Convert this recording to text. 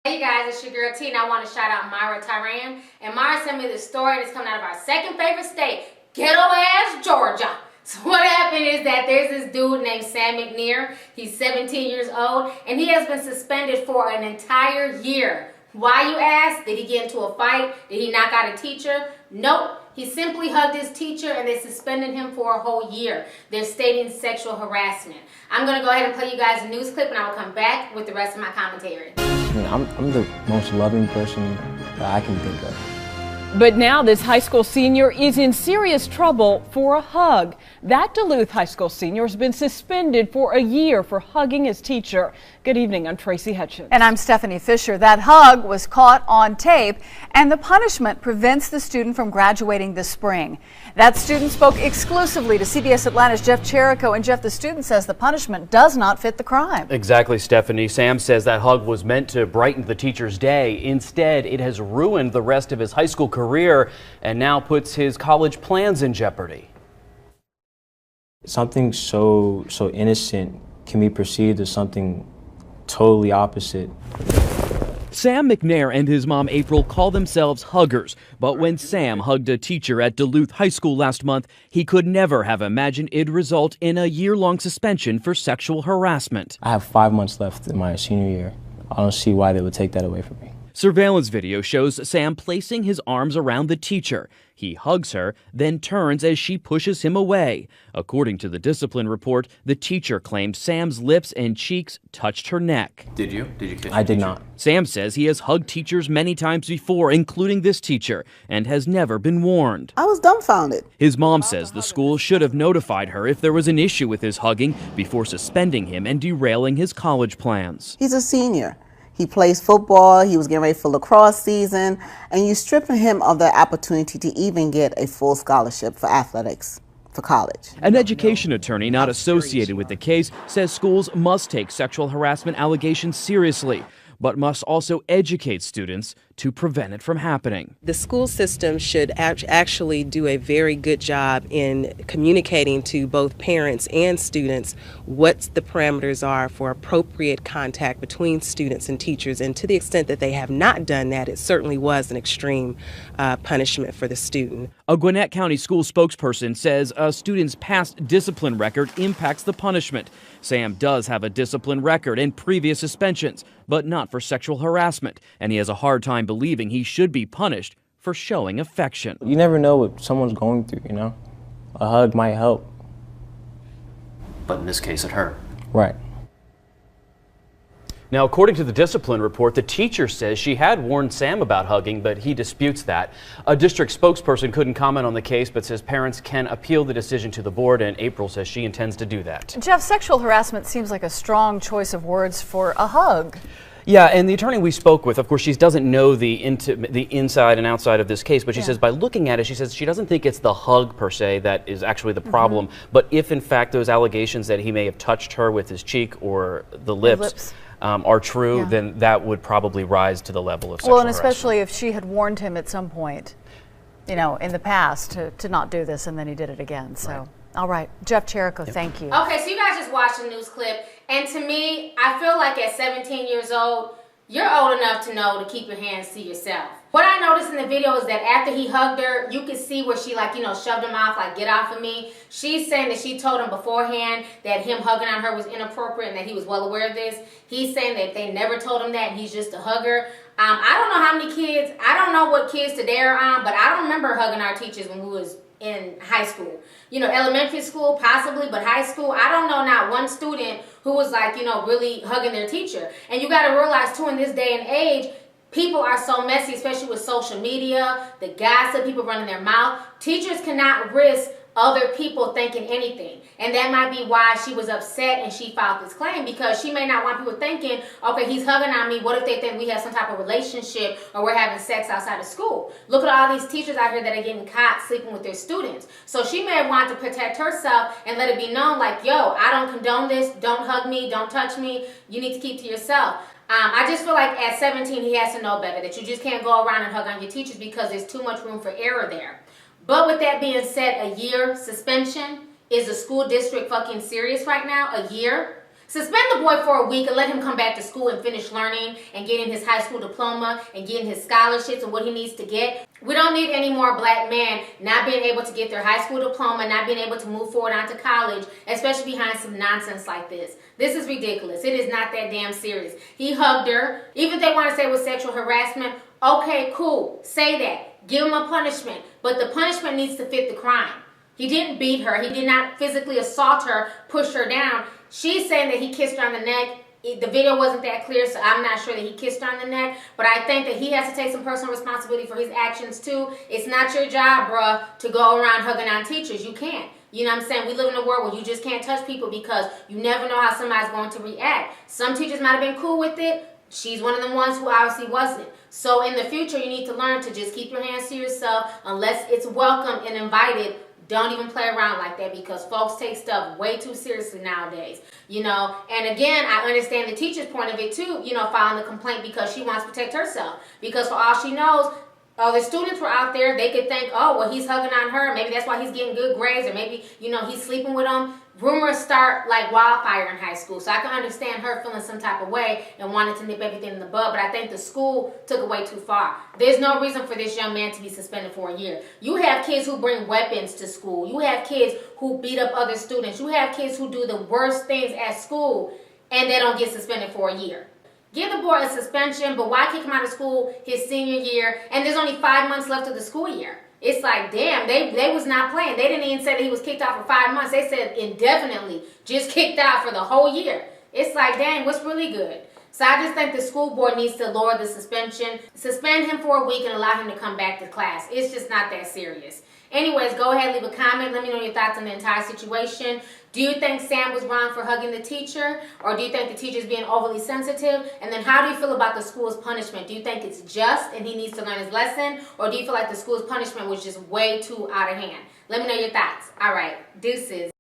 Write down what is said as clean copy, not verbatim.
Hey guys, it's your girl T, and I want to shout out Myra Tyran. And Myra sent me this story that's coming out of our second favorite state, Ghetto Georgia. So what happened is that there's this dude named Sam McNair. He's 17 years old, and he has been suspended for an entire year. Why, you ask? Did he get into a fight? Did he knock out a teacher? Nope. He simply hugged his teacher, and they suspended him for a whole year. They're stating sexual harassment. I'm going to go ahead and play you guys a news clip, and I will come back with the rest of my commentary. I'm the most loving person that I can think of. But now this high school senior is in serious trouble for a hug. That Duluth High School senior has been suspended for a year for hugging his teacher. Good evening, I'm Tracy Hutchins. And I'm Stephanie Fisher. That hug was caught on tape, and the punishment prevents the student from graduating this spring. That student spoke exclusively to CBS Atlanta's Jeff Cherico, and Jeff, the student says the punishment does not fit the crime. Exactly, Stephanie. Sam says that hug was meant to brighten the teacher's day. Instead, it has ruined the rest of his high school career and now puts his college plans in jeopardy. Something so innocent can be perceived as something totally opposite. Sam McNair and his mom April call themselves huggers, but when Sam hugged a teacher at Duluth High School last month, he could never have imagined it'd result in a year-long suspension for sexual harassment. I have 5 months left in my senior year. I don't see why they would take that away from me. Surveillance video shows Sam placing his arms around the teacher. He hugs her, then turns as she pushes him away. According to the discipline report, the teacher claims Sam's lips and cheeks touched her neck. Did you? Did you kiss I did not. Sam says he has hugged teachers many times before, including this teacher, and has never been warned. I was dumbfounded. His mom says the school should have notified her if there was an issue with his hugging before suspending him and derailing his college plans. He's a senior. He plays football, he was getting ready for lacrosse season, and you're stripping him of the opportunity to even get a full scholarship for athletics for college. An education attorney not associated with the case says schools must take sexual harassment allegations seriously, but must also educate students to prevent it from happening. The school system should actually do a very good job in communicating to both parents and students what the parameters are for appropriate contact between students and teachers. And to the extent that they have not done that, it certainly was an extreme punishment for the student. A Gwinnett County school spokesperson says a student's past discipline record impacts the punishment. Sam does have a discipline record and previous suspensions, but not for sexual harassment, and he has a hard time believing he should be punished for showing affection. You never know what someone's going through, you know? A hug might help. But in this case, it hurt. Right. Now, according to the discipline report, the teacher says she had warned Sam about hugging, but he disputes that. A district spokesperson couldn't comment on the case, but says parents can appeal the decision to the board, and April says she intends to do that. Jeff, sexual harassment seems like a strong choice of words for a hug. Yeah, and the attorney we spoke with, of course, she doesn't know the inside and outside of this case, but she says by looking at it, she says she doesn't think it's the hug per se that is actually the problem, but if in fact those allegations that he may have touched her with his cheek or the lips. Are true, then that would probably rise to the level of sexual Well, and harassment. especially if she had warned him at some point, you know, in the past to not do this, and then he did it again. So, all right, Jeff Cherico, thank you. Okay, so you guys just watched the news clip, and to me, I feel like at 17 years old, you're old enough to know to keep your hands to yourself. What I noticed in the video is that after he hugged her, you could see where she, like, you know, shoved him off, like, get off of me. She's saying that she told him beforehand that him hugging on her was inappropriate and that he was well aware of this. He's saying that they never told him that and he's just a hugger. I don't know how many kids, I don't know what kids today are on, but I don't remember hugging our teachers when we was in high school. You know, elementary school possibly, but high school, I don't know not one student who was, like, you know, really hugging their teacher. And you got to realize too, in this day and age, people are so messy, especially with social media, the gossip, people running their mouth. Teachers cannot risk other people thinking anything. And that might be why she was upset and she filed this claim, because she may not want people thinking, okay, he's hugging on me. What if they think we have some type of relationship or we're having sex outside of school? Look at all these teachers out here that are getting caught sleeping with their students. So she may want to protect herself and let it be known, like, yo, I don't condone this. Don't hug me. Don't touch me. You need to keep to yourself. I just feel like at 17, he has to know better, that you just can't go around and hug on your teachers because there's too much room for error there. But with that being said, a year suspension, is the school district fucking serious right now? A year? Suspend the boy for a week and let him come back to school and finish learning and getting his high school diploma and getting his scholarships and what he needs to get. We don't need any more black men not being able to get their high school diploma, not being able to move forward onto college, especially behind some nonsense like this. This is ridiculous. It is not that damn serious. He hugged her. Even if they want to say it was sexual harassment, okay, cool. Say that. Give him a punishment. But the punishment needs to fit the crime. He didn't beat her. He did not physically assault her, push her down. She's saying that he kissed her on the neck. The video wasn't that clear, so I'm not sure that he kissed her on the neck. But I think that he has to take some personal responsibility for his actions too. It's not your job, bruh, to go around hugging on teachers. You can't. You know what I'm saying? We live in a world where you just can't touch people because you never know how somebody's going to react. Some teachers might have been cool with it. She's one of the ones who obviously wasn't. So in the future, you need to learn to just keep your hands to yourself unless it's welcome and invited. Don't even play around like that because folks take stuff way too seriously nowadays, you know. And again, I understand the teacher's point of it too, you know, filing the complaint because she wants to protect herself. Because for all she knows, the students were out there, they could think, oh, well, he's hugging on her. Maybe that's why he's getting good grades, or maybe, you know, he's sleeping with them. Rumors start like wildfire in high school. So I can understand her feeling some type of way and wanting to nip everything in the bud. But I think the school took it way too far. There's no reason for this young man to be suspended for a year. You have kids who bring weapons to school. You have kids who beat up other students. You have kids who do the worst things at school and they don't get suspended for a year. Give the boy a suspension, but why kick him out of school his senior year? And there's only 5 months left of the school year. It's like, damn, they was not playing. They didn't even say that he was kicked out for 5 months. They said indefinitely, just kicked out for the whole year. It's like, dang, what's really good? So I just think the school board needs to lower the suspension, suspend him for a week and allow him to come back to class. It's just not that serious. Anyways, go ahead, leave a comment. Let me know your thoughts on the entire situation. Do you think Sam was wrong for hugging the teacher? Or do you think the teacher's being overly sensitive? And then how do you feel about the school's punishment? Do you think it's just and he needs to learn his lesson? Or do you feel like the school's punishment was just way too out of hand? Let me know your thoughts. All right, deuces.